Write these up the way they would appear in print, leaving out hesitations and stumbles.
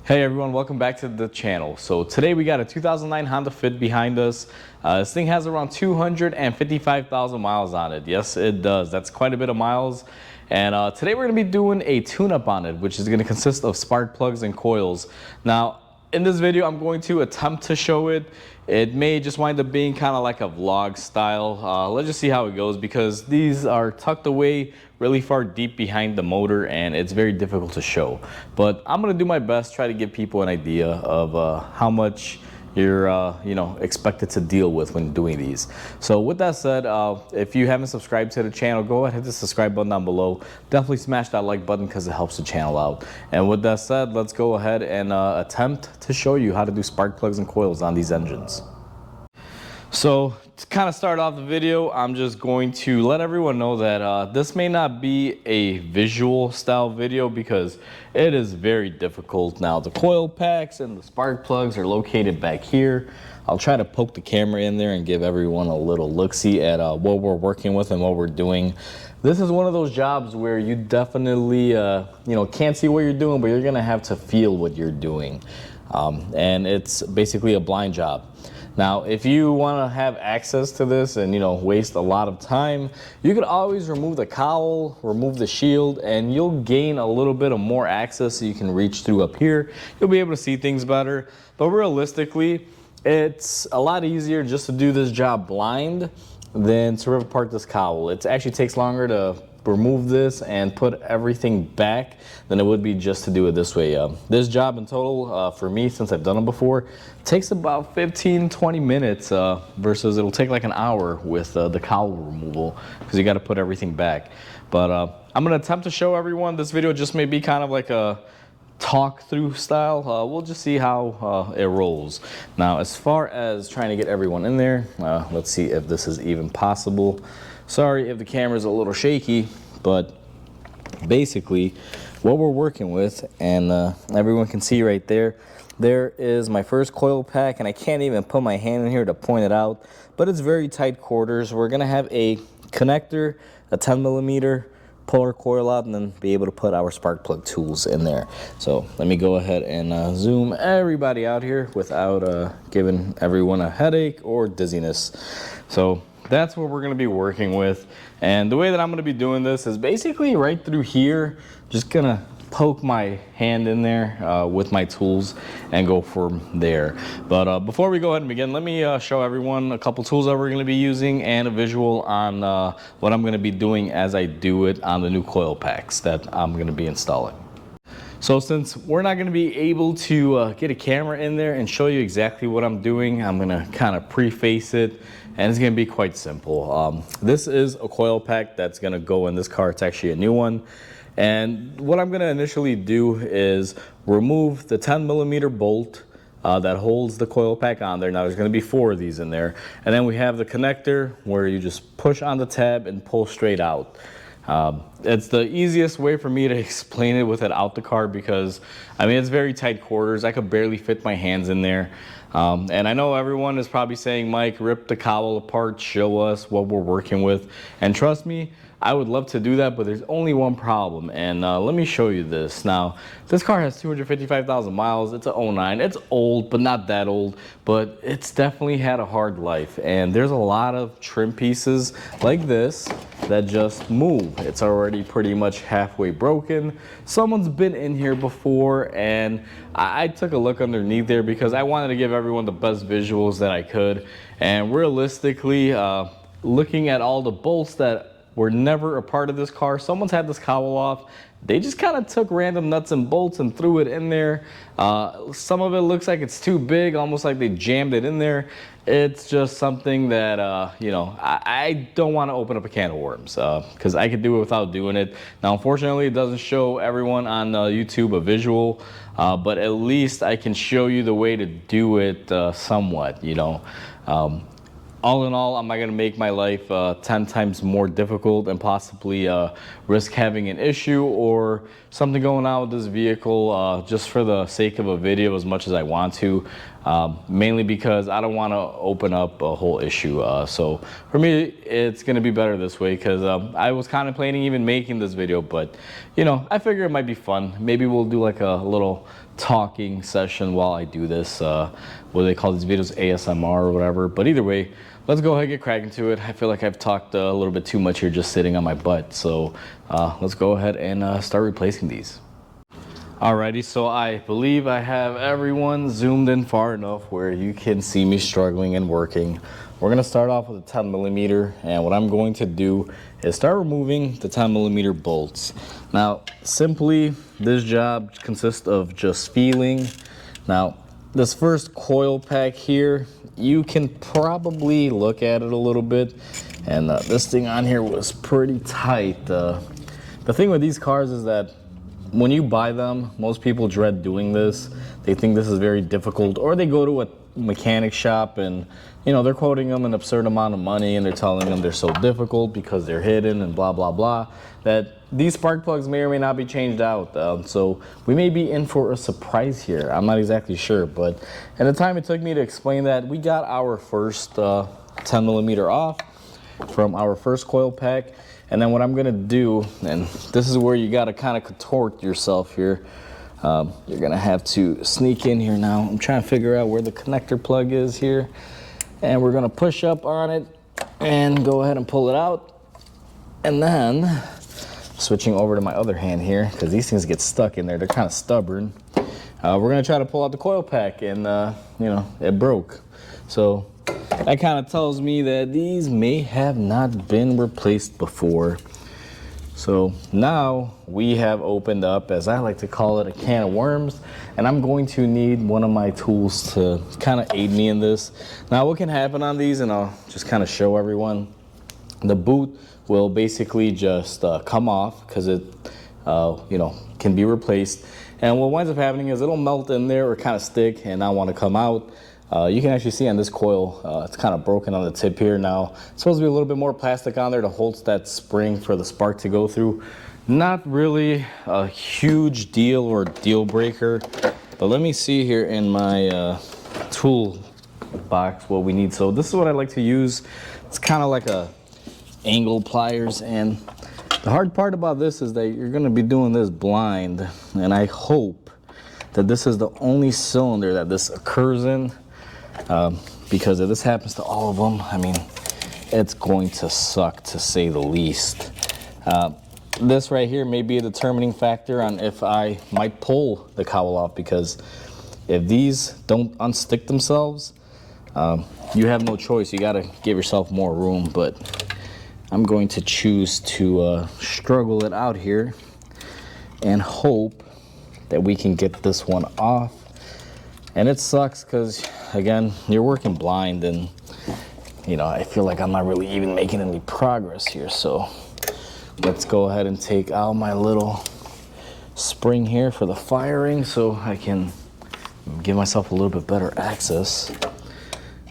Hey everyone, welcome back to the channel. So today we got a 2009 Honda Fit behind us. This thing has around 255,000 miles on it. Yes, it does. That's quite a bit of miles. And today we're going to be doing a tune-up on it, which is going to consist of spark plugs and coils. Now, in this video, I'm going to attempt to show it. It may just wind up being kind of like a vlog style. Let's just see how it goes, because these are tucked away really far deep behind the motor and it's very difficult to show. But I'm going to do my best, try to give people an idea of how much you're expected to deal with when doing these. So with that said, if you haven't subscribed to the channel, go ahead and hit the subscribe button down below. Definitely smash that like button because it helps the channel out. And with that said, let's go ahead and attempt to show you how to do spark plugs and coils on these engines. So to kind of start off the video, I'm just going to let everyone know that this may not be a visual style video because it is very difficult. Now the coil packs and the spark plugs are located back here. I'll try to poke the camera in there and give everyone a little look-see at what we're working with and what we're doing. This is one of those jobs where you definitely can't see what you're doing, but you're gonna have to feel what you're doing. And it's basically a blind job. Now, if you want to have access to this and, waste a lot of time, you could always remove the cowl, remove the shield, and you'll gain a little bit of more access so you can reach through up here. You'll be able to see things better. But realistically, it's a lot easier just to do this job blind than to rip apart this cowl. It actually takes longer to remove this and put everything back than it would be just to do it this way. This job in total, for me, since I've done it before, takes about 15-20 minutes versus it'll take like an hour with the cowl removal because you got to put everything back. But I'm going to attempt to show everyone. This video just may be kind of like a talk through style. We'll just see how it rolls. Now, as far as trying to get everyone in there, let's see if this is even possible. Sorry if the camera's a little shaky, but basically what we're working with, and everyone can see right there, there is my first coil pack, and I can't even put my hand in here to point it out, but it's very tight quarters. We're gonna have a connector, a 10mm, pull our coil out, and then be able to put our spark plug tools in there. So let me go ahead and zoom everybody out here without giving everyone a headache or dizziness. So that's what we're going to be working with. And the way that I'm going to be doing this is basically right through here, just going to poke my hand in there with my tools and go from there. But before we go ahead and begin, let me show everyone a couple tools that we're going to be using and a visual on what I'm going to be doing as I do it on the new coil packs that I'm going to be installing. So since we're not going to be able to get a camera in there and show you exactly what I'm doing, I'm going to kind of preface it, and it's going to be quite simple. This is a coil pack that's going to go in this car. It's actually a new one. And what I'm going to initially do is remove the 10mm bolt that holds the coil pack on there. Now there's going to be 4 of these in there. And then we have the connector where you just push on the tab and pull straight out. It's the easiest way for me to explain it with it out the car because, it's very tight quarters. I could barely fit my hands in there. And I know everyone is probably saying, Mike, rip the cowl apart, show us what we're working with. And trust me, I would love to do that, but there's only one problem. And let me show you this. Now, this car has 255,000 miles. It's a 09. It's old, but not that old. But it's definitely had a hard life. And there's a lot of trim pieces like this that just move. It's already pretty much halfway broken. Someone's been in here before, and I took a look underneath there because I wanted to give everyone the best visuals that I could. And realistically, looking at all the bolts that were never a part of this car, someone's had this cowl off. They just kind of took random nuts and bolts and threw it in there. Some of it looks like it's too big, almost like they jammed it in there. It's just something that, I don't want to open up a can of worms because I could do it without doing it. Now, unfortunately, it doesn't show everyone on YouTube a visual, but at least I can show you the way to do it somewhat, All in all, I'm not going to make my life 10 times more difficult and possibly risk having an issue or something going on with this vehicle just for the sake of a video as much as I want to. Mainly because I don't want to open up a whole issue. So for me, it's going to be better this way because I was contemplating even making this video, but I figure it might be fun. Maybe we'll do like a little talking session while I do this. What do they call these videos? ASMR or whatever. But either way, let's go ahead and get cracking to it. I feel like I've talked a little bit too much here just sitting on my butt. So let's go ahead and start replacing these. Alrighty, so I believe I have everyone zoomed in far enough where you can see me struggling and working. We're gonna start off with a 10 millimeter, and what I'm going to do is start removing the 10 millimeter bolts. Now, simply, this job consists of just feeling. Now, this first coil pack here, you can probably look at it a little bit, and this thing on here was pretty tight. The thing with these cars is that when you buy them, most people dread doing this. They think this is very difficult, or they go to a mechanic shop and they're quoting them an absurd amount of money and they're telling them they're so difficult because they're hidden and blah blah blah, that these spark plugs may or may not be changed out. So we may be in for a surprise here. I'm not exactly sure, but at the time it took me to explain that, we got our first 10 millimeter off from our first coil pack. And then what I'm gonna do, and this is where you gotta kind of contort yourself here. You're gonna have to sneak in here now. I'm trying to figure out where the connector plug is here. And we're gonna push up on it and go ahead and pull it out. And then, switching over to my other hand here, because these things get stuck in there, they're kind of stubborn. We're gonna try to pull out the coil pack, and it broke. So that kind of tells me that these may have not been replaced before. So now we have opened up, as I like to call it, a can of worms, and I'm going to need one of my tools to kind of aid me in this. Now what can happen on these, and I'll just kind of show everyone, the boot will basically just come off because it can be replaced, and what winds up happening is it'll melt in there or kind of stick and not want to come out. You can actually see on this coil, it's kind of broken on the tip here. Now, it's supposed to be a little bit more plastic on there to hold that spring for the spark to go through. Not really a huge deal or deal breaker, but let me see here in my tool box what we need. So this is what I like to use. It's kind of like a angle pliers, and the hard part about this is that you're going to be doing this blind, and I hope that this is the only cylinder that this occurs in. Because if this happens to all of them, I mean, it's going to suck to say the least. This right here may be a determining factor on if I might pull the cowl off, because if these don't unstick themselves, you have no choice. You got to give yourself more room, but I'm going to choose to struggle it out here and hope that we can get this one off. And it sucks because, again, you're working blind, and I feel like I'm not really even making any progress here. So let's go ahead and take out my little spring here for the firing so I can give myself a little bit better access.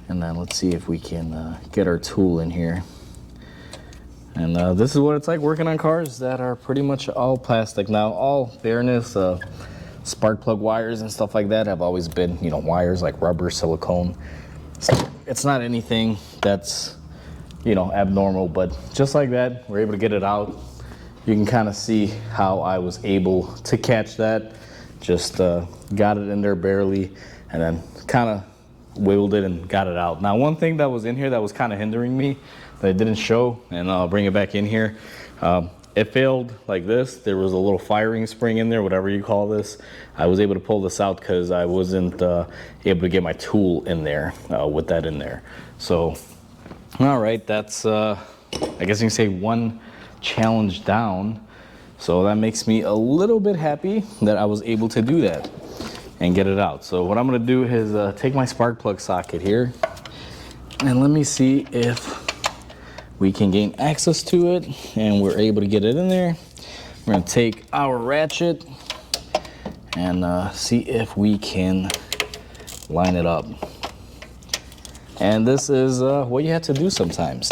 And then let's see if we can get our tool in here. And this is what it's like working on cars that are pretty much all plastic. Now, all fairness, spark plug wires and stuff like that have always been, wires like rubber, silicone. So it's not anything that's, abnormal, but just like that, we're able to get it out. You can kind of see how I was able to catch that. Just got it in there barely, and then kind of wiggled it and got it out. Now, one thing that was in here that was kind of hindering me that I didn't show, and I'll bring it back in here. It failed like this. There was a little firing spring in there, whatever you call this. I was able to pull this out because I wasn't able to get my tool in there with that in there. So, all right, that's, I guess you can say, one challenge down. So that makes me a little bit happy that I was able to do that and get it out. So what I'm gonna do is take my spark plug socket here, and let me see if we can gain access to it, and we're able to get it in there. We're gonna take our ratchet and see if we can line it up. And this is what you have to do sometimes.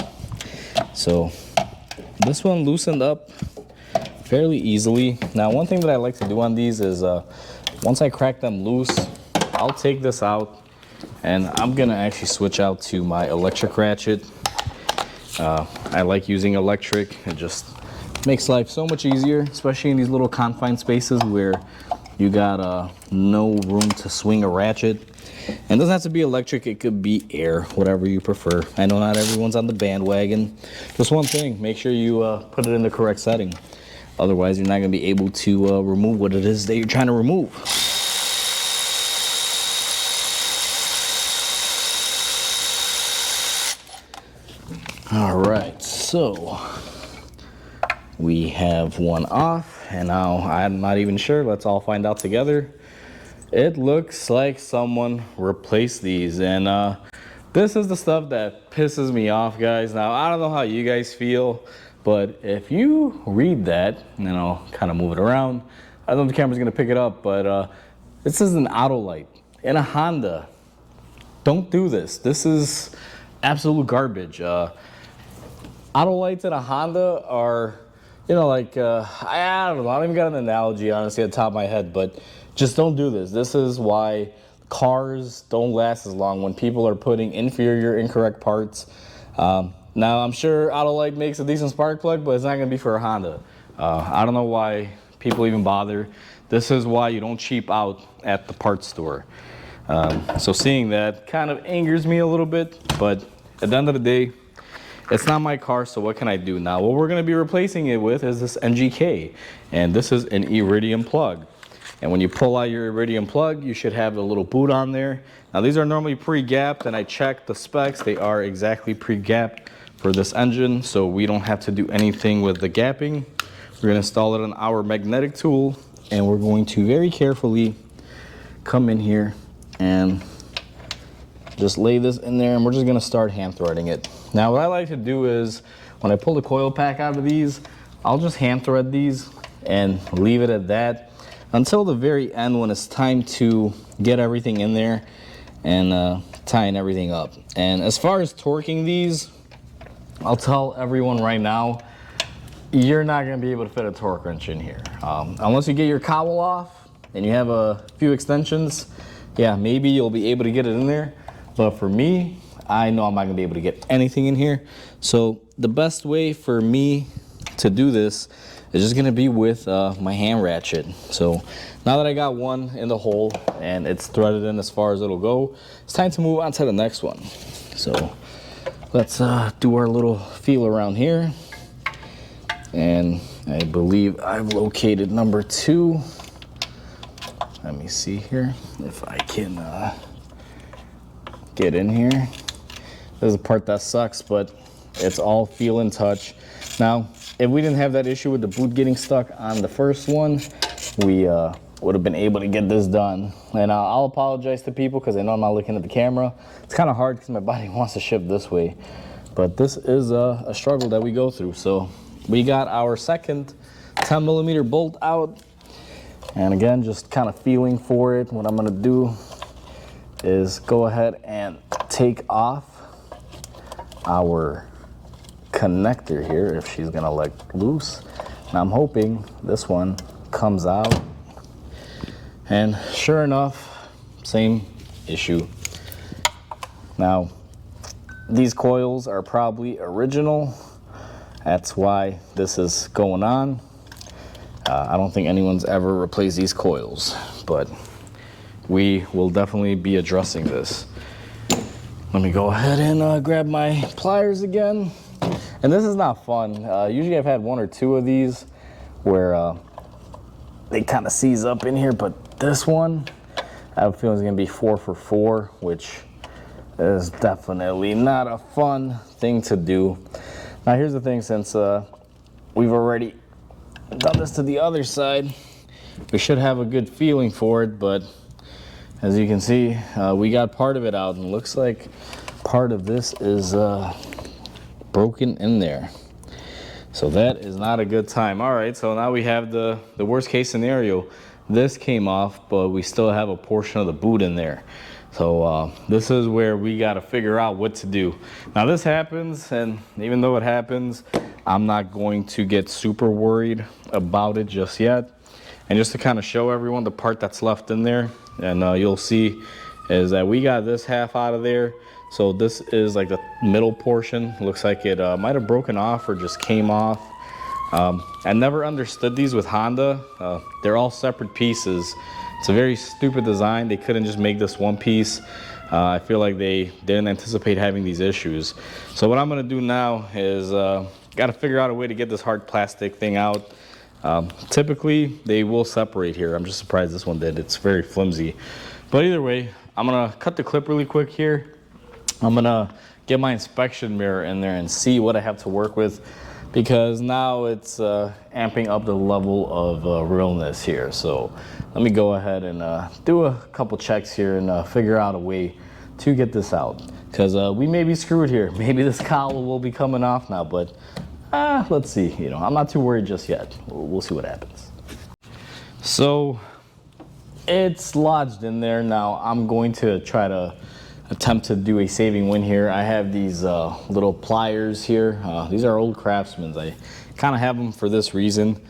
So this one loosened up fairly easily. Now, one thing that I like to do on these is once I crack them loose, I'll take this out, and I'm gonna actually switch out to my electric ratchet. I like using electric. It just makes life so much easier, especially in these little confined spaces where you got no room to swing a ratchet. And it doesn't have to be electric, it could be air, whatever you prefer. I know not everyone's on the bandwagon. Just one thing, make sure you put it in the correct setting. Otherwise, you're not gonna be able to remove what it is that you're trying to remove. All right, so we have one off, and now I'm not even sure. Let's all find out together. It looks like someone replaced these, and this is the stuff that pisses me off, guys. Now, I don't know how you guys feel, but if you read that, and I'll kind of move it around. I don't know if the camera's gonna pick it up, but this is an Autolite in a Honda. Don't do this. This is absolute garbage. Autolites in a Honda are, you know, like, I don't know, I don't even got an analogy, honestly, at the top of my head, but just don't do this. This is why cars don't last as long, when people are putting inferior, incorrect parts. Now, I'm sure Autolite makes a decent spark plug, but it's not gonna be for a Honda. I don't know why people even bother. This is why you don't cheap out at the parts store. So seeing that kind of angers me a little bit, but at the end of the day, it's not my car, so what can I do? Now, what we're gonna be replacing it with is this NGK, and this is an Iridium plug. And when you pull out your Iridium plug, you should have the little boot on there. Now, these are normally pre-gapped, and I checked the specs. They are exactly pre-gapped for this engine, so we don't have to do anything with the gapping. We're gonna install it on our magnetic tool, and we're going to very carefully come in here and just lay this in there, and we're just gonna start hand threading it. Now, what I like to do is, when I pull the coil pack out of these, I'll just hand thread these and leave it at that until the very end, when it's time to get everything in there and tying everything up. And as far as torquing these, I'll tell everyone right now, you're not gonna be able to fit a torque wrench in here. Unless you get your cowl off and you have a few extensions, yeah, maybe you'll be able to get it in there. But for me, I know I'm not gonna be able to get anything in here. So the best way for me to do this is just gonna be with my hand ratchet. So now that I got one in the hole and it's threaded in as far as it'll go, it's time to move on to the next one. So let's do our little feel around here. And I believe I've located number 2. Let me see here if I can get in here. This is the part that sucks, but it's all feel and touch. Now, if we didn't have that issue with the boot getting stuck on the first one, we would have been able to get this done. And I'll apologize to people because I know I'm not looking at the camera. It's kind of hard because my body wants to ship this way. But this is a struggle that we go through. So we got our second 10mm bolt out. And again, just kind of feeling for it. What I'm gonna do is go ahead and take off our connector here, if she's gonna let loose. Now I'm hoping this one comes out, and sure enough, same issue. Now these coils are probably original, that's why this is going on. I don't think anyone's ever replaced these coils, but we will definitely be addressing this. Let me go ahead and grab my pliers again. And this is not fun. Usually I've had 1 or 2 of these where they kind of seize up in here, but this one, I have a feeling it's gonna be 4 for 4, which is definitely not a fun thing to do. Now here's the thing, since we've already done this to the other side, we should have a good feeling for it, but as you can see, we got part of it out, and it looks like part of this is broken in there. So that is not a good time. All right, so now we have the worst case scenario. This came off, but we still have a portion of the boot in there. So this is where we got to figure out what to do. Now this happens, and even though it happens, I'm not going to get super worried about it just yet. And just to kind of show everyone the part that's left in there, and you'll see is that we got this half out of there. So this is like the middle portion. Looks like it might have broken off or just came off. I never understood these with Honda. They're all separate pieces. It's a very stupid design. They couldn't just make this one piece. I feel like they didn't anticipate having these issues. So what I'm gonna do now is gotta figure out a way to get this hard plastic thing out. Typically they will separate here. I'm just surprised this one did. It's very flimsy. But either way, I'm gonna cut the clip really quick here. I'm gonna get my inspection mirror in there and see what I have to work with, because now it's amping up the level of realness here. So let me go ahead and do a couple checks here and figure out a way to get this out, because we may be screwed here. Maybe this cowl will be coming off now, but let's see. You know, I'm not too worried just yet. We'll see what happens. So it's lodged in there now. I'm going to try to attempt to do a saving win here. I have these little pliers here. These are old Craftsman's. I kind of have them for this reason.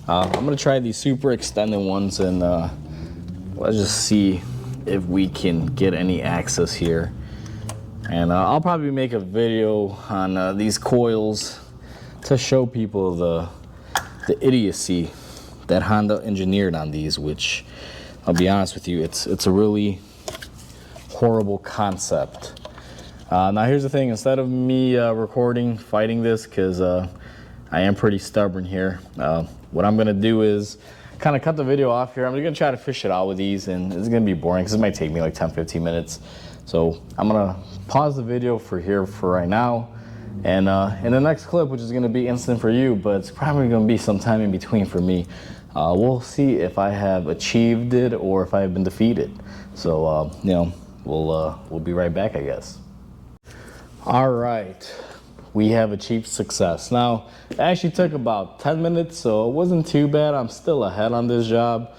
I'm gonna try these super extended ones, and let's just see if we can get any access here. And I'll probably make a video on these coils to show people the idiocy that Honda engineered on these, which I'll be honest with you, it's a really horrible concept. Now here's the thing, instead of me recording fighting this, because I am pretty stubborn here, what I'm gonna do is kind of cut the video off here. I'm gonna try to fish it out with these, and it's gonna be boring because it might take me like 10-15 minutes. So I'm gonna pause the video for right now, and in the next clip, which is gonna be instant for you, but it's probably gonna be some time in between for me, we'll see if I have achieved it or if I have been defeated. So you know, we'll be right back, I guess. All right, we have achieved success. Now, it actually took about 10 minutes, so it wasn't too bad. I'm still ahead on this job.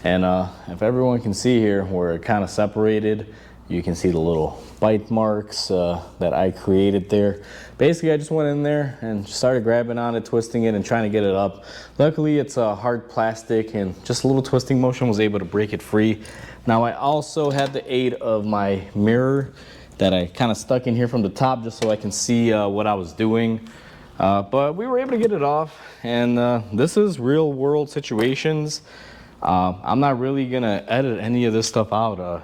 And if everyone can see here where it kind of separated, you can see the little bite marks that I created there. Basically, I just went in there and started grabbing on it, twisting it, and trying to get it up. Luckily, it's a hard plastic, and just a little twisting motion was able to break it free. Now, I also had the aid of my mirror that I kind of stuck in here from the top just so I can see what I was doing. But we were able to get it off, and this is real world situations. I'm not really gonna edit any of this stuff out.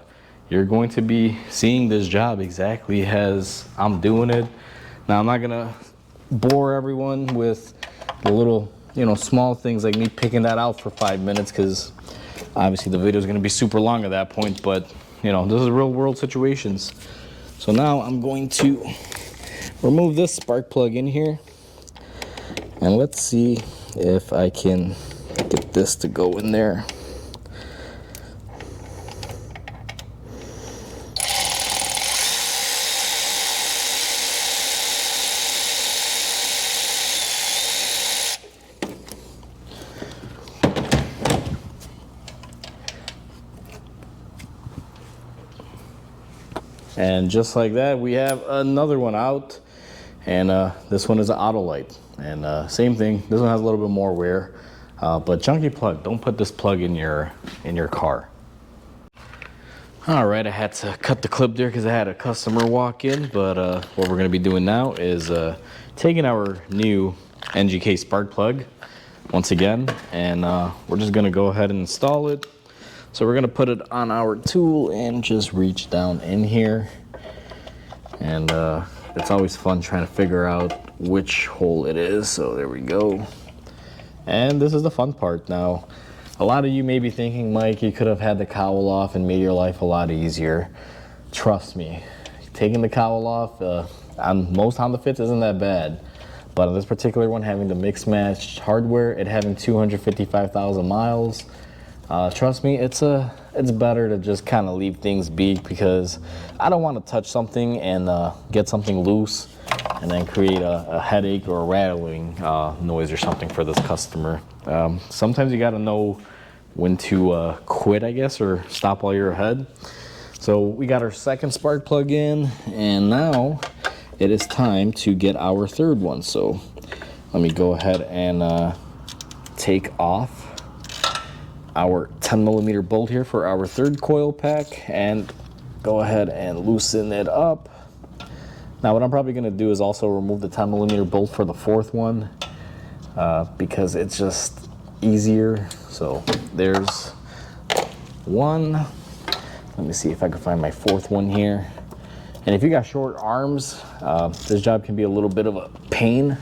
You're going to be seeing this job exactly as I'm doing it. Now, I'm not gonna bore everyone with the little, you know, small things like me picking that out for 5 minutes, because obviously the video is gonna be super long at that point, but you know, this is real world situations. So now I'm going to remove this spark plug in here, and let's see if I can get this to go in there. And just like that, we have another one out, and this one is an Autolite, and same thing. This one has a little bit more wear, but chunky plug. Don't put this plug in your car. All right, I had to cut the clip there because I had a customer walk in, but what we're gonna be doing now is taking our new NGK spark plug once again, and we're just gonna go ahead and install it. So we're gonna put it on our tool and just reach down in here. And it's always fun trying to figure out which hole it is. So there we go. And this is the fun part. Now, a lot of you may be thinking, Mike, you could have had the cowl off and made your life a lot easier. Trust me, taking the cowl off on most Honda Fits isn't that bad. But on this particular one, having the mix matched hardware, it having 255,000 miles, trust me, it's better to just kind of leave things be, because I don't want to touch something and get something loose and then create a headache or a rattling noise or something for this customer. Sometimes you got to know when to quit, I guess, or stop while you're ahead. So we got our second spark plug in, and now it is time to get our third one. So let me go ahead and take off our 10mm bolt here for our third coil pack and go ahead and loosen it up. Now what I'm probably going to do is also remove the 10mm bolt for the fourth one. because it's just easier. So there's one. Let me see if I can find my fourth one here. And if you got short arms, this job can be a little bit of a pain.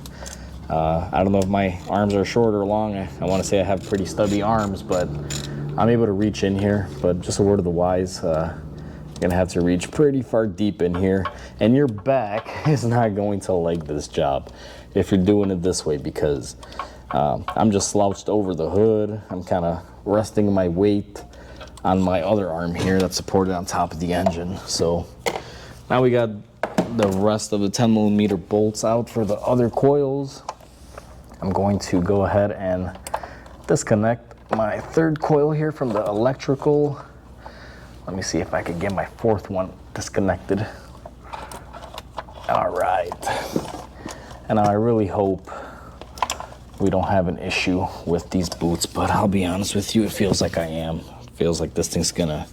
I don't know if my arms are short or long. I want to say I have pretty stubby arms, but I'm able to reach in here. But just a word of the wise, you're gonna have to reach pretty far deep in here, and your back is not going to like this job if you're doing it this way, because I'm just slouched over the hood. I'm kind of resting my weight on my other arm here that's supported on top of the engine. So now we got the rest of the 10mm bolts out for the other coils. I'm going to go ahead and disconnect my third coil here from the electrical. Let me see if I can get my fourth one disconnected. All right. And I really hope we don't have an issue with these boots, but I'll be honest with you, it feels like I am. It feels like this thing's gonna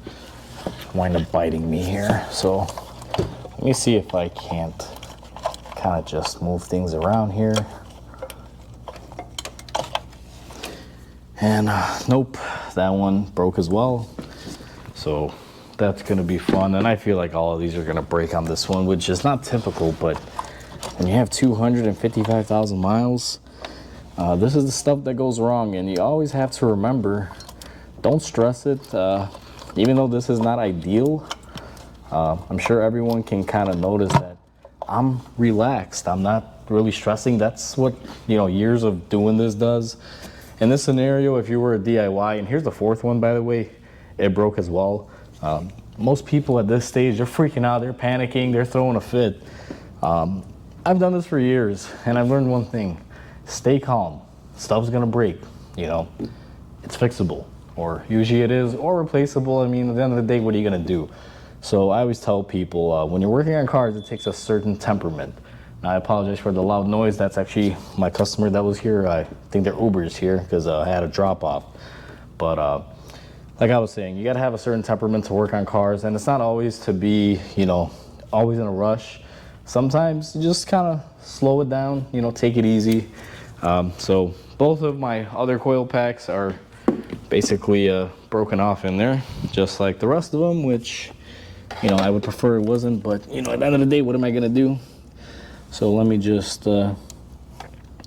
wind up biting me here. So let me see if I can't kind of just move things around here. And nope, that one broke as well. So that's gonna be fun. And I feel like all of these are gonna break on this one, which is not typical, but when you have 255,000 miles, this is the stuff that goes wrong. And you always have to remember, don't stress it. Even though this is not ideal, I'm sure everyone can kind of notice that I'm relaxed. I'm not really stressing. That's what, years of doing this does. In this scenario, if you were a DIY, and here's the fourth one, by the way, it broke as well. Most people at this stage, they're freaking out, they're panicking, they're throwing a fit. I've done this for years, and I've learned one thing: stay calm. Stuff's gonna break, it's fixable, or usually it is, or replaceable. I mean, at the end of the day, what are you gonna do? So I always tell people, when you're working on cars, it takes a certain temperament. Now, I apologize for the loud noise. That's actually my customer that was here. I think their Uber's here because I had a drop off. But like I was saying, you gotta have a certain temperament to work on cars, and it's not always to be, always in a rush. Sometimes you just kind of slow it down, take it easy. So both of my other coil packs are basically broken off in there, just like the rest of them, which, I would prefer it wasn't, but, at the end of the day, what am I gonna do? So let me just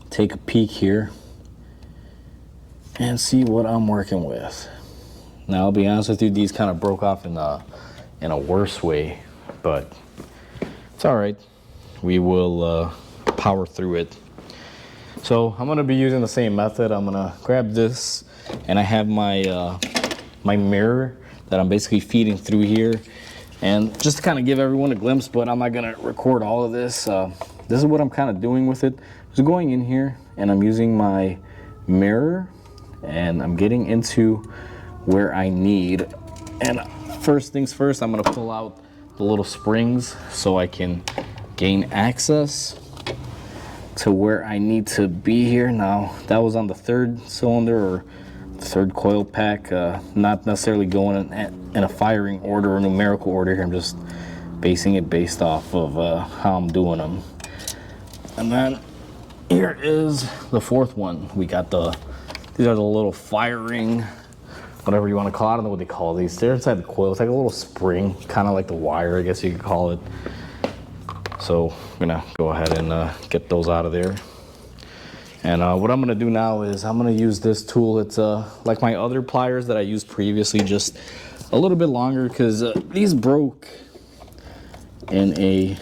take a peek here and see what I'm working with. Now, I'll be honest with you, these kind of broke off in a worse way, but it's all right. We will power through it. So I'm gonna be using the same method. I'm gonna grab this, and I have my my mirror that I'm basically feeding through here. And just to kind of give everyone a glimpse, but I'm not gonna record all of this. This is what I'm kind of doing with it. Just going in here, and I'm using my mirror, and I'm getting into where I need. And first things first, I'm gonna pull out the little springs so I can gain access to where I need to be here. Now, that was on the third cylinder or third coil pack, not necessarily going in a firing order or numerical order here. I'm just basing it based off of how I'm doing them. And then here is the fourth one. We got these are the little firing, whatever you want to call it. I don't know what they call these. They're inside the coil. It's like a little spring, kind of like the wire, I guess you could call it. So I'm gonna go ahead and get those out of there. And what I'm gonna do now is I'm gonna use this tool. It's like my other pliers that I used previously, just a little bit longer, because these broke in a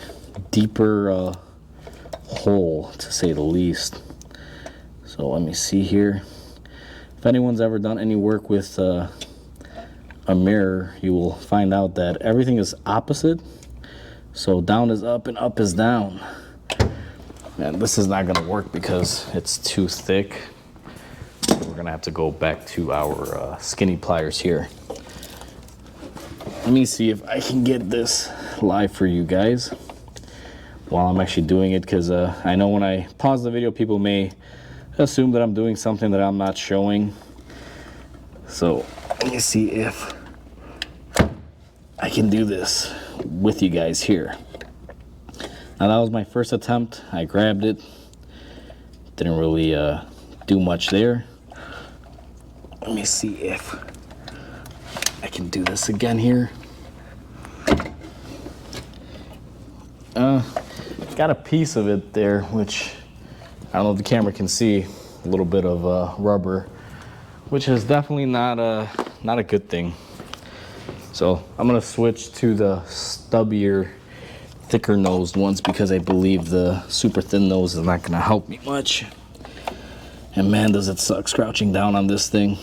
deeper hole, to say the least. So let me see here. If anyone's ever done any work with a mirror, you will find out that everything is opposite. So down is up and up is down. And this is not gonna work because it's too thick. So we're gonna have to go back to our skinny pliers here. Let me see if I can get this live for you guys while I'm actually doing it, because I know when I pause the video, people may assume that I'm doing something that I'm not showing. So let me see if I can do this with you guys here. Now, that was my first attempt. I grabbed it. Didn't really do much there. Let me see if I can do this again here. Got a piece of it there, which I don't know if the camera can see, a little bit of rubber, which is definitely not a good thing. So I'm gonna switch to the stubbier, thicker nosed ones because I believe the super thin nose is not gonna help me much. And man, does it suck scrouching down on this thing.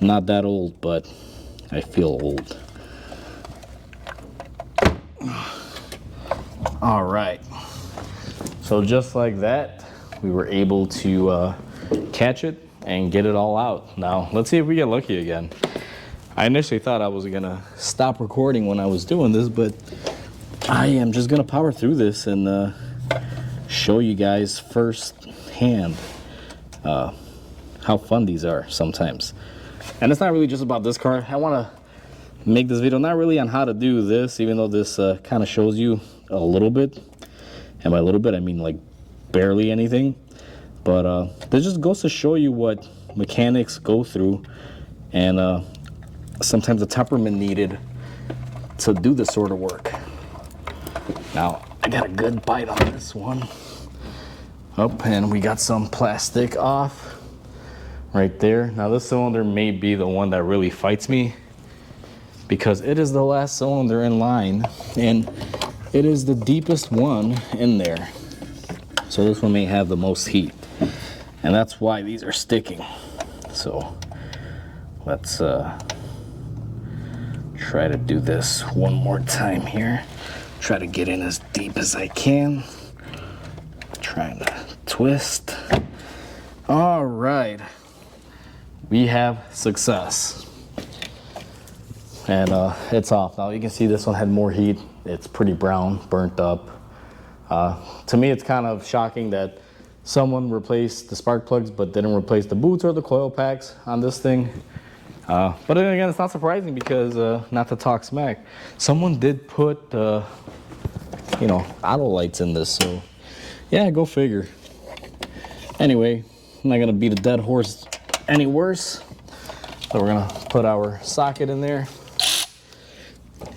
Not that old, but I feel old. All right, so just like that, we were able to catch it and get it all out. Now, let's see if we get lucky again. I initially thought I was gonna stop recording when I was doing this, but I am just gonna power through this and show you guys firsthand how fun these are sometimes. And it's not really just about this car. I wanna make this video not really on how to do this, even though this kind of shows you a little bit, and by a little bit I mean like barely anything, but this just goes to show you what mechanics go through, and sometimes the temperament needed to do this sort of work. Now I got a good bite on this one. Oh, and we got some plastic off right there. Now this cylinder may be the one that really fights me, because it is the last cylinder in line and it is the deepest one in there. So this one may have the most heat, and that's why these are sticking. So let's try to do this one more time here. Try to get in as deep as I can. Trying to twist. All right, we have success. And it's off. Now you can see this one had more heat. It's pretty brown, burnt up. To me, it's kind of shocking that someone replaced the spark plugs but didn't replace the boots or the coil packs on this thing. But then again, it's not surprising because, not to talk smack, someone did put, you know, auto lights in this. So yeah, go figure. Anyway, I'm not gonna beat a dead horse any worse. So we're gonna put our socket in there.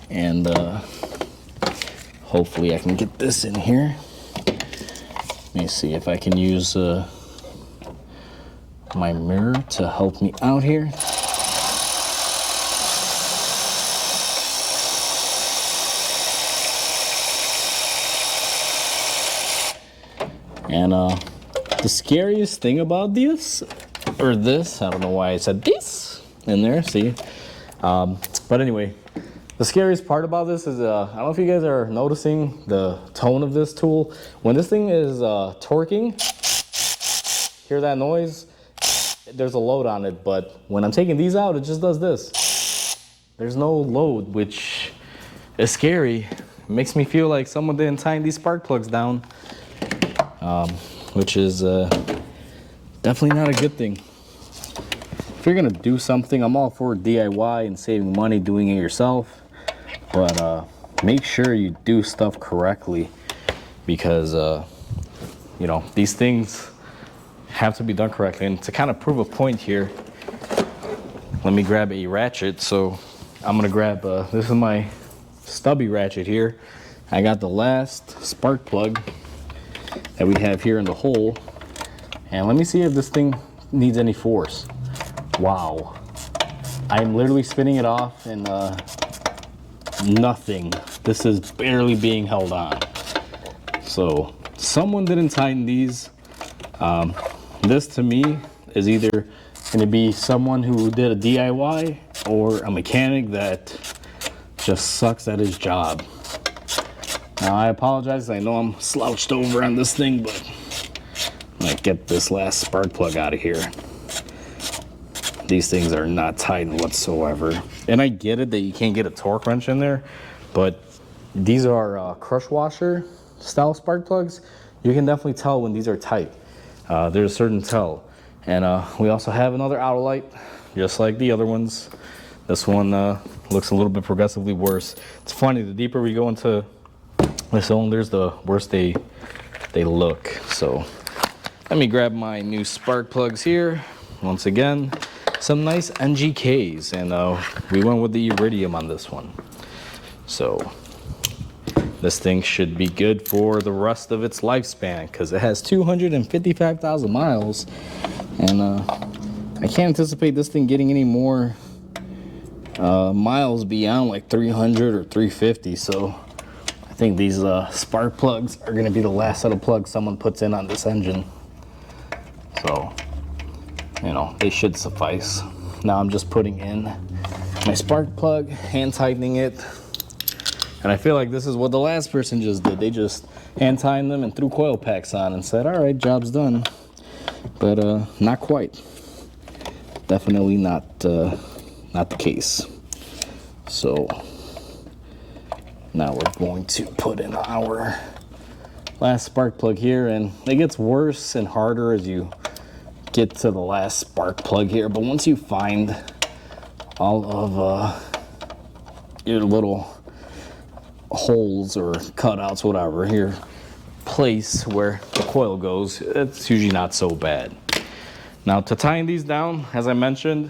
And hopefully I can get this in here. Let me see if I can use my mirror to help me out here. And the scariest thing about this, I don't know why I said this in there, see? But anyway, the scariest part about this is, I don't know if you guys are noticing the tone of this tool. When this thing is torquing, hear that noise? There's a load on it, but when I'm taking these out, it just does this. There's no load, which is scary. It makes me feel like someone didn't tighten these spark plugs down, which is definitely not a good thing. If you're gonna do something, I'm all for DIY and saving money doing it yourself. But make sure you do stuff correctly, because you know, these things have to be done correctly. And to kind of prove a point here, let me grab a ratchet. So I'm gonna grab this is my stubby ratchet here. I got the last spark plug that we have here in the hole, and let me see if this thing needs any force. Wow, I'm literally spinning it off and nothing. This is barely being held on. So someone didn't tighten these. This to me is either going to be someone who did a DIY or a mechanic that just sucks at his job. Now I apologize, I know I'm slouched over on this thing, but I'm gonna get this last spark plug out of here. These things are not tightened whatsoever. And I get it that you can't get a torque wrench in there, but these are crush washer style spark plugs. You can definitely tell when these are tight. There's a certain tell. And we also have another auto light, just like the other ones. This one looks a little bit progressively worse. It's funny, the deeper we go into the cylinders, the worse they look. So Let me grab my new spark plugs here. Once again, some nice NGKs, and we went with the iridium on this one. So this thing should be good for the rest of its lifespan because it has 255,000 miles, and I can't anticipate this thing getting any more miles beyond like 300 or 350. So I think these spark plugs are going to be the last set of plugs someone puts in on this engine. So, you know, they should suffice. Now I'm just putting in my spark plug, hand tightening it. And I feel like this is what the last person just did. They just hand tightened them and threw coil packs on and said, all right, job's done. But not quite. Definitely not the case. So now we're going to put in our last spark plug here, and it gets worse and harder as you get to the last spark plug here. But once you find all of your little holes or cutouts, whatever, here place where the coil goes, it's usually not so bad. Now to tying these down, as I mentioned,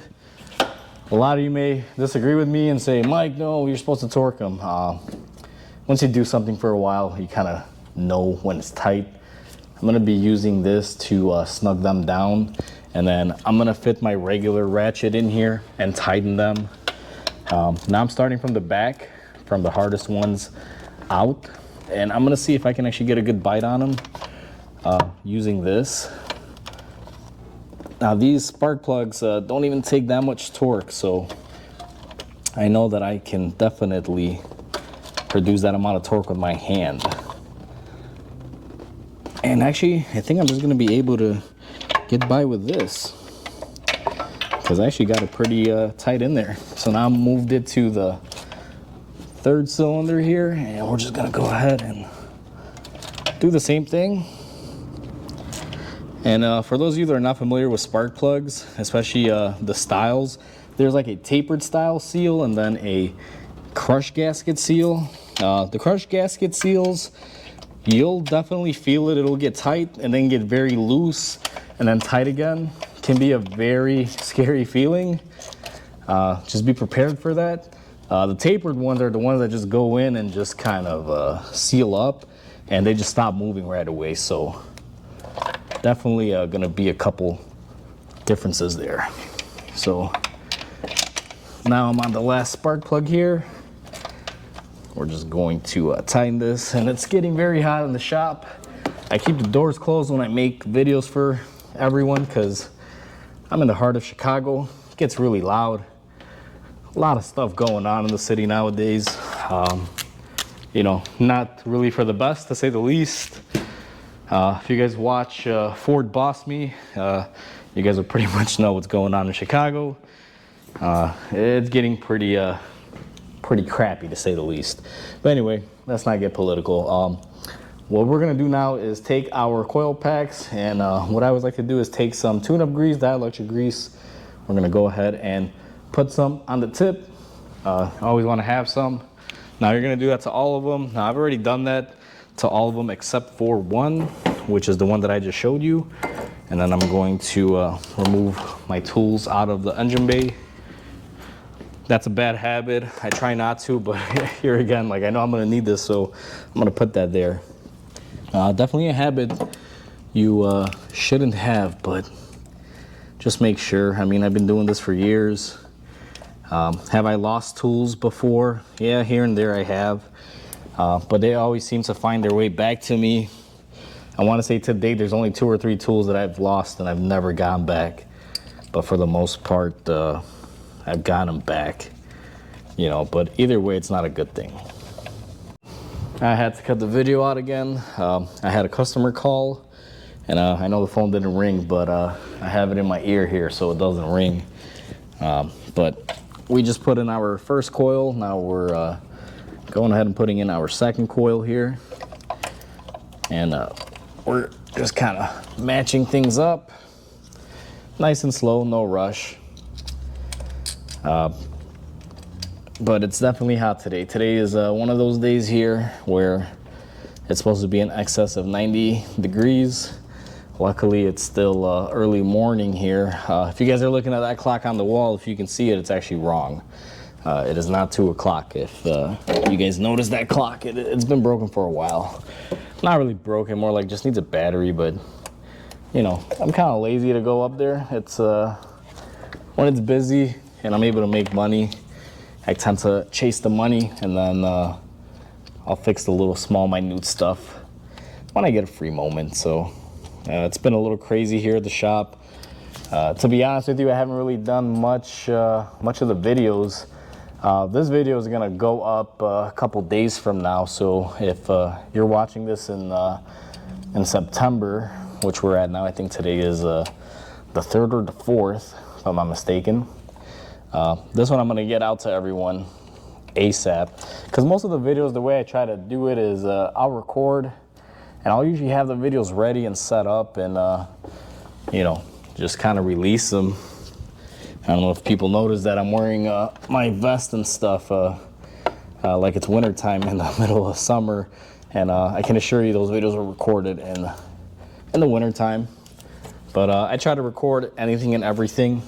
a lot of you may disagree with me and say, Mike, no, you're supposed to torque them. Once you do something for a while, you kind of know when it's tight. I'm going to be using this to snug them down, and then I'm going to fit my regular ratchet in here and tighten them. Now I'm starting from the back, from the hardest ones out, and I'm going to see if I can actually get a good bite on them using this. Now these spark plugs don't even take that much torque, so I know that I can definitely produce that amount of torque with my hand. And actually, I think I'm just gonna be able to get by with this because I actually got it pretty tight in there. So now I moved it to the third cylinder here, and we're just gonna go ahead and do the same thing. And for those of you that are not familiar with spark plugs, especially the styles, there's like a tapered style seal and then a crush gasket seal. The crush gasket seals, you'll definitely feel it. It'll get tight and then get very loose and then tight again. Can be a very scary feeling. Just be prepared for that. The tapered ones are the ones that just go in and just kind of seal up, and they just stop moving right away. So definitely gonna be a couple differences there. So now I'm on the last spark plug here. We're just going to tighten this, and it's getting very hot in the shop. I keep the doors closed when I make videos for everyone because I'm in the heart of Chicago. It gets really loud. A lot of stuff going on in the city nowadays. You know, not really for the best, to say the least. If you guys watch Ford Boss Me, you guys will pretty much know what's going on in Chicago. It's getting pretty crappy, to say the least. But anyway, let's not get political. What we're gonna do now is take our coil packs, and what I always like to do is take some tune-up grease, dielectric grease. We're gonna go ahead and put some on the tip. I always wanna have some. Now you're gonna do that to all of them. Now I've already done that to all of them except for one, which is the one that I just showed you. And then I'm going to remove my tools out of the engine bay. That's a bad habit. I try not to, but here again, like I know I'm gonna need this, so I'm gonna put that there. Definitely a habit you shouldn't have, but just make sure. I mean, I've been doing this for years. Have I lost tools before? Yeah, here and there I have. But they always seem to find their way back to me. I want to say to date, there's only 2 or 3 tools that I've lost and I've never gotten back. But for the most part, I've gotten them back. You know, but either way, it's not a good thing. I had to cut the video out again. I had a customer call, and I know the phone didn't ring, but I have it in my ear here so it doesn't ring. But we just put in our first coil. Now we're going ahead and putting in our second coil here. And we're just kind of matching things up. Nice and slow, no rush. But it's definitely hot today. Today is one of those days here where it's supposed to be in excess of 90 degrees. Luckily, it's still early morning here. If you guys are looking at that clock on the wall, if you can see it, it's actually wrong. It is not 2 o'clock. If you guys notice that clock, it's been broken for a while. Not really broken, more like just needs a battery, but you know, I'm kind of lazy to go up there. It's when it's busy and I'm able to make money, I tend to chase the money, and then I'll fix the little small minute stuff when I get a free moment. So it's been a little crazy here at the shop. To be honest with you, I haven't really done much of the videos. This video is gonna go up a couple days from now, so if you're watching this in September, which we're at now, I think today is the 3rd or the 4th, if I'm not mistaken. This one I'm gonna get out to everyone ASAP, because most of the videos, the way I try to do it is I'll record and I'll usually have the videos ready and set up, and you know, just kind of release them. I don't know if people notice that I'm wearing my vest and stuff like it's winter time in the middle of summer, and I can assure you those videos were recorded in the winter time. But I try to record anything and everything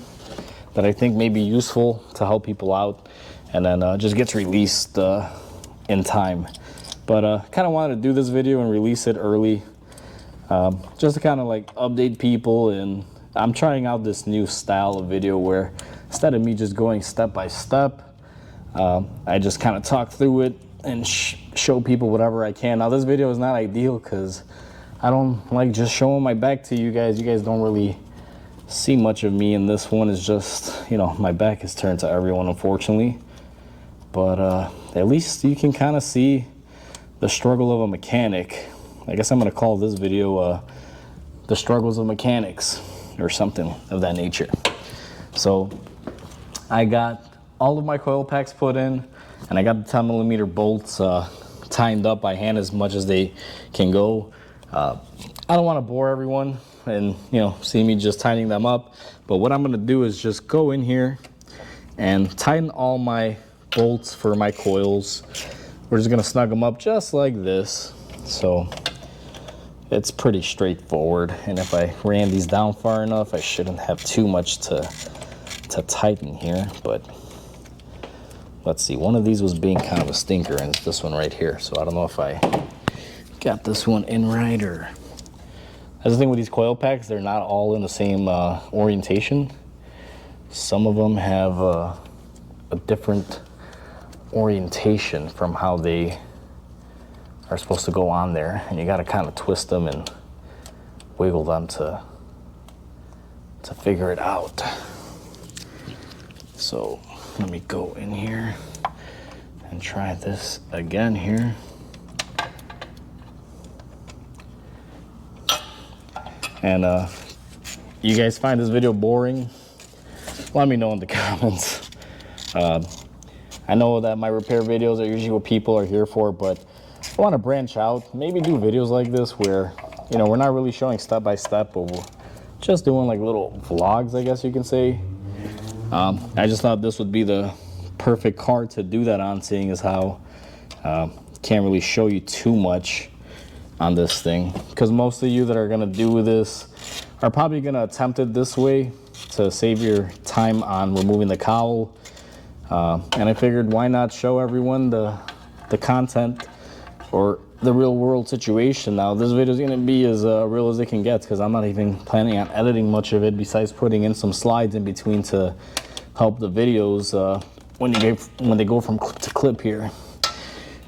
that I think may be useful to help people out, and then just gets released in time. But kind of wanted to do this video and release it early, just to kind of like update people. And I'm trying out this new style of video where instead of me just going step by step, I just kind of talk through it and show people whatever I can. Now this video is not ideal because I don't like just showing my back to you guys. You guys don't really see much of me, and this one is just, you know, my back is turned to everyone, unfortunately. But at least you can kind of see the struggle of a mechanic. I guess I'm going to call this video the struggles of mechanics, or something of that nature. So I got all of my coil packs put in, and I got the 10mm bolts tightened up by hand as much as they can go. I don't want to bore everyone and, you know, see me just tightening them up, but what I'm going to do is just go in here and tighten all my bolts for my coils. We're just going to snug them up just like this. So it's pretty straightforward, and if I ran these down far enough, I shouldn't have too much to tighten here. But let's see, one of these was being kind of a stinker, and it's this one right here. So I don't know if I got this one in right, or that's the thing with these coil packs, they're not all in the same orientation. Some of them have a different orientation from how they are supposed to go on there, and you got to kind of twist them and wiggle them to figure it out. So let me go in here and try this again here. And you guys find this video boring? Let me know in the comments. I know that my repair videos are usually what people are here for, but I want to branch out, maybe do videos like this where, you know, we're not really showing step by step, but we're just doing like little vlogs, I guess you can say. I just thought this would be the perfect car to do that on, seeing as how can't really show you too much on this thing, because most of you that are going to do this are probably going to attempt it this way to save your time on removing the cowl. And I figured, why not show everyone the content or the real world situation. Now this video is going to be as real as it can get, because I'm not even planning on editing much of it besides putting in some slides in between to help the videos when they go from clip to clip here.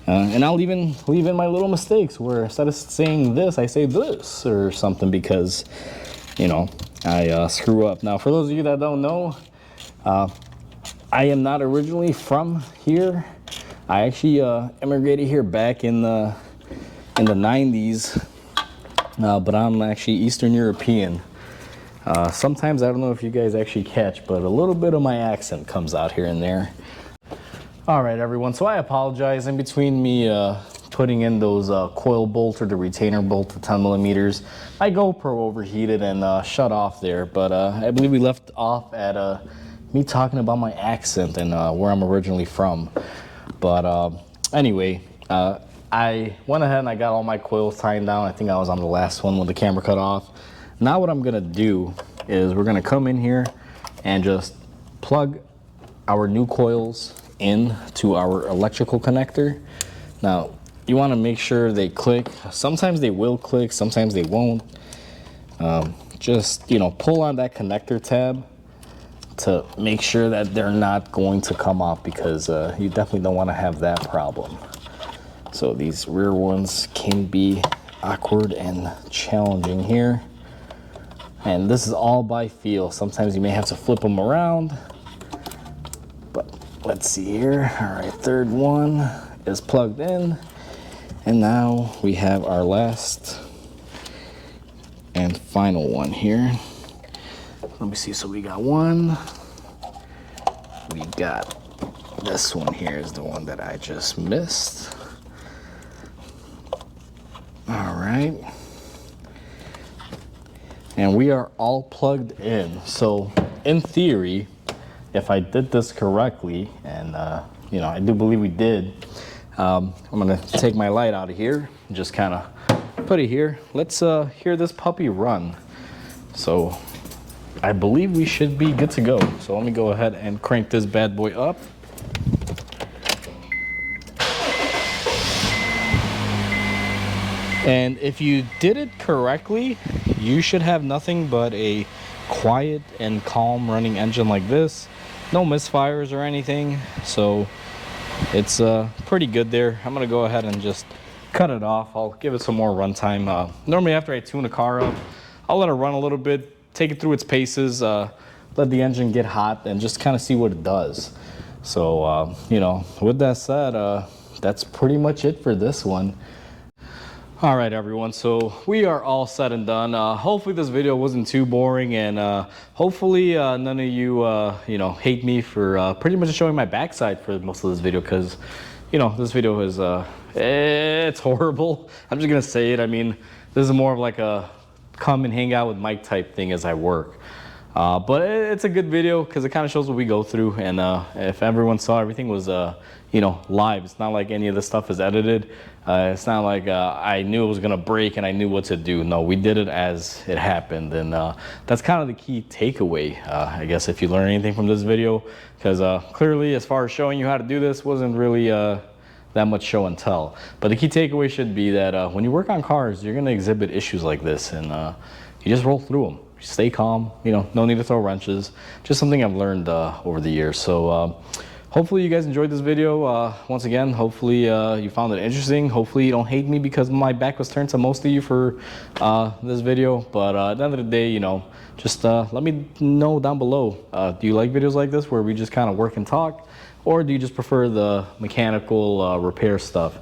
And I'll even leave in my little mistakes where instead of saying this, I say this or something, because, you know, I screw up. Now, for those of you that don't know, I am not originally from here. I actually immigrated here back in the 90s, but I'm actually Eastern European. Sometimes, I don't know if you guys actually catch, but a little bit of my accent comes out here and there. All right, everyone, so I apologize. In between me putting in those coil bolts or the retainer bolt to 10mm, my GoPro overheated and shut off there, but I believe we left off at me talking about my accent and where I'm originally from. But anyway, I went ahead and I got all my coils tightened down. I think I was on the last one when the camera cut off. Now what I'm gonna do is we're gonna come in here and just plug our new coils into our electrical connector. Now, you wanna make sure they click. Sometimes they will click, sometimes they won't. Just, you know, pull on that connector tab to make sure that they're not going to come off, because you definitely don't wanna have that problem. So these rear ones can be awkward and challenging here. And this is all by feel. Sometimes you may have to flip them around, but let's see here. All right, third one is plugged in. And now we have our last and final one here. Let me see, so we got one. We got this one here is the one that I just missed. All right. And we are all plugged in. So in theory, if I did this correctly, and you know, I do believe we did, I'm gonna take my light out of here and just kind of put it here. Let's hear this puppy run. So I believe we should be good to go. So let me go ahead and crank this bad boy up. And if you did it correctly, you should have nothing but a quiet and calm running engine like this. No misfires or anything, so it's pretty good there. I'm gonna go ahead and just cut it off. I'll give it some more runtime. Normally after I tune a car up, I'll let it run a little bit, take it through its paces, let the engine get hot, and just kind of see what it does. So, you know, with that said, that's pretty much it for this one. All right, everyone, so we are all said and done. Hopefully this video wasn't too boring, and hopefully none of you, you know, hate me for pretty much showing my backside for most of this video, because, you know, this video is, it's horrible. I'm just gonna say it. I mean, this is more of like a come and hang out with Mike type thing as I work. But it's a good video because it kind of shows what we go through, and if everyone saw everything was you know, live, it's not like any of this stuff is edited. It's not like I knew it was gonna break and I knew what to do. No, we did it as it happened, and that's kind of the key takeaway, I guess, if you learn anything from this video, because clearly as far as showing you how to do this wasn't really that much show and tell. But the key takeaway should be that when you work on cars, you're gonna exhibit issues like this, and you just roll through them. Stay calm, you know, no need to throw wrenches. Just something I've learned over the years. So hopefully you guys enjoyed this video. Once again, hopefully you found it interesting. Hopefully you don't hate me because my back was turned to most of you for this video. But at the end of the day, you know, just let me know down below. Do you like videos like this where we just kind of work and talk? Or do you just prefer the mechanical repair stuff?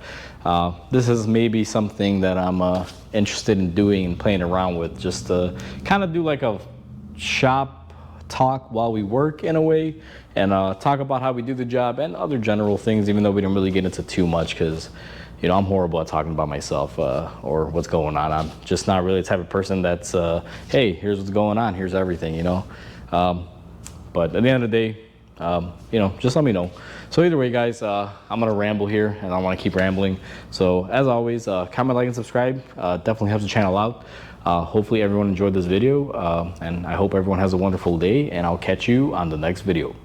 This is maybe something that I'm interested in doing and playing around with, just to kind of do like a shop talk while we work in a way, and talk about how we do the job and other general things, even though we don't really get into too much, because, you know, I'm horrible at talking about myself or what's going on. I'm just not really the type of person that's, hey, here's what's going on, here's everything, you know. But at the end of the day, you know, just let me know. So either way, guys, I'm gonna ramble here, and I want to keep rambling. So as always, comment, like, and subscribe. Definitely helps the channel out. Hopefully everyone enjoyed this video, and I hope everyone has a wonderful day, and I'll catch you on the next video.